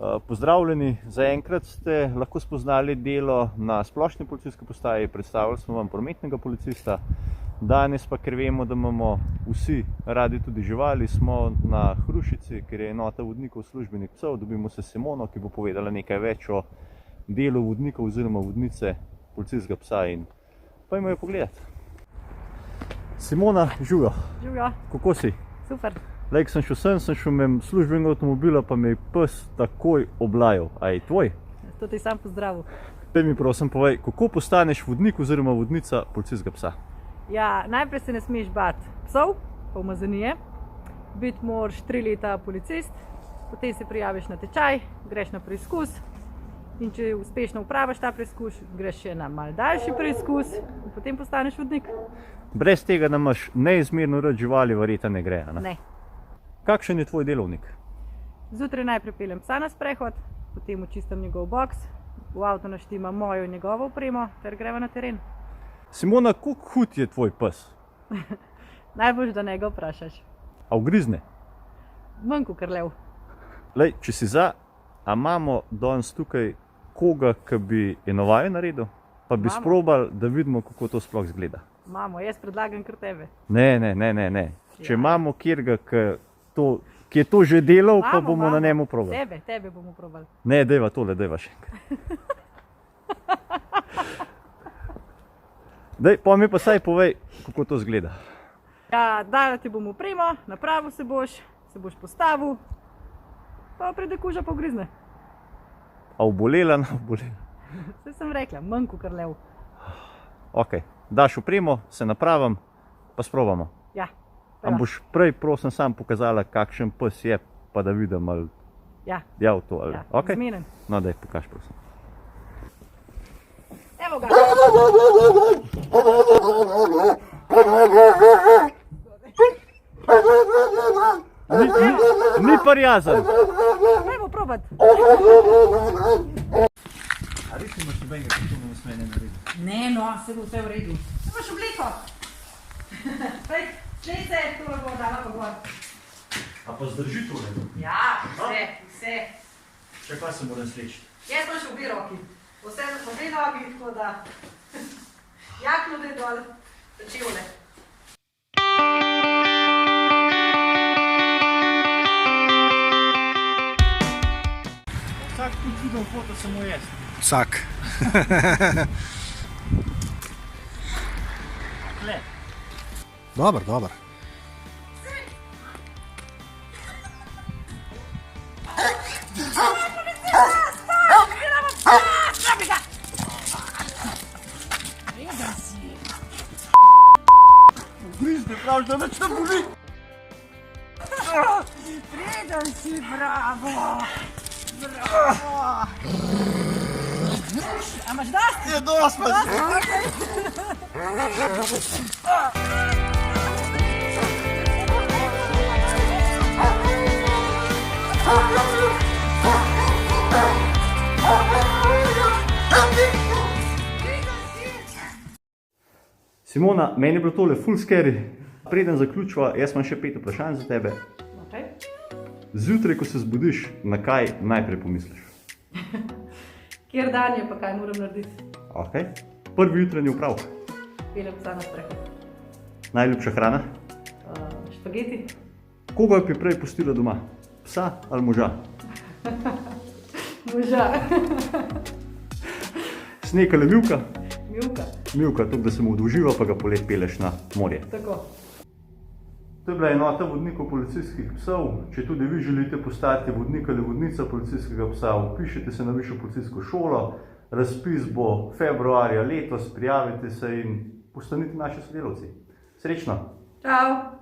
Pozdravljeni, zaenkrat ste lahko spoznali delo na splošni policijski postaji, predstavili smo vam prometnega policista. Danes pa, ker vemo, da imamo vsi radi tudi živali, smo na Hrušici, ker je enota vodnikov službenih psov. Dobimo se Simono, ki bo povedala nekaj več o delu vodnikov oziroma vodnice policijskega psa in pojmo jo pogledati. Simona, živjo. Živjo. Kako si? Super. Lej, ko sem šel mem službenega avtomobila, pa me je pes takoj oblajal. A je tvoj? To ti sam pozdravil. Te mi prosim povej, kako postaneš vodnik oziroma vodnica policijskega psa? Ja, najprej se ne smeš bati psov, pa umazanije. Biti moraš 3 leta policist, potem se prijaviš na tečaj, greš na preizkus in če uspešno upraviš ta preizkus, greš še na malo daljši preizkus in potem postaneš vodnik. Brez tega, da imaš neizmerno rad živali, verjetno ne gre, ne? Ne. Kakšen je tvoj delovnik? Zjutraj najprej peljem psa na sprehod, potem očistim njegov boks, v avto naštimam mojo in njegovo opremo ter greva na teren. Simona, koliko hud je tvoj pes? Najbolj, da ne ga vprašaš. A ugrizne? Manj kot lev. Lej, če si za, a imamo danes tukaj koga, ki bi eno vajo naredil, pa bi sprobali, da vidimo, kako to sploh izgleda. Imamo, jaz predlagam kar tebe. Ne. Če imamo kjerga, ki je to že delal, pa bomo na njemu probali. Tebe bomo probali. Ne, dejva tole, dejva še enkrat. Dej, pa mi pa saj povej, kako to izgleda. Ja, dala ti bom opremo, napravil se boš postavil, pa pride kuža pa ugrizne. A obolela, ne obolela? Saj sem rekla, manj kot lev. Ok, daš opremo, se napravim, pa sprobamo. Ja. Am boš prej, prosim, sam pokazala, kakšen pes je, pa da vidim, ali ja v to, ali ok? Zmenen. No, daj, pokaž, prosim. Evo ga. Ni prijazen. Dajmo probat. A res imaš nobenega, ki to ne sme ne narediti? Ne, no, se bo vse v redu. Imaš obliko. Slej se, to bo dala pa gor. A pa zdrži tole? Ja, vse. Še pa se moram slečiti. Jaz imaš obe roki. Vse na obe nogi, tako da jakno da je dol, čevlje. Vsak tu čudom foto samo jaz. Vsak. Tle. Dobar. Grizne, praviš, da neč ne boli. Preden si, bravo. A imaš dosti? Je dosti, pa si. Simona, meni je bilo tole ful scary. Preden zaključiva, jaz imam še 5 vprašanj za tebe. Okay. Zjutraj, ko se zbudiš, na kaj najprej pomisliš? Kjer dan je, pa kaj moram narediti? Ok. Prvi jutranji opravek. Peljem psa na sprehod. Najljubša hrana? Špageti. Koga bi prej pustila doma? Psa ali moža? Moža. Sneg ali mivka? Mivka. Mivka, tako da se mu oduživa, pa ga polet peleš na morje. Tako. To je bila enota vodnikov policijskih psov. Če tudi vi želite postati vodnik ali vodnica policijskega psa, vpišite se na višjo policijsko šolo. Razpis bo februarja letos, prijavite se in postanite naši sodelavci. Srečno! Čau!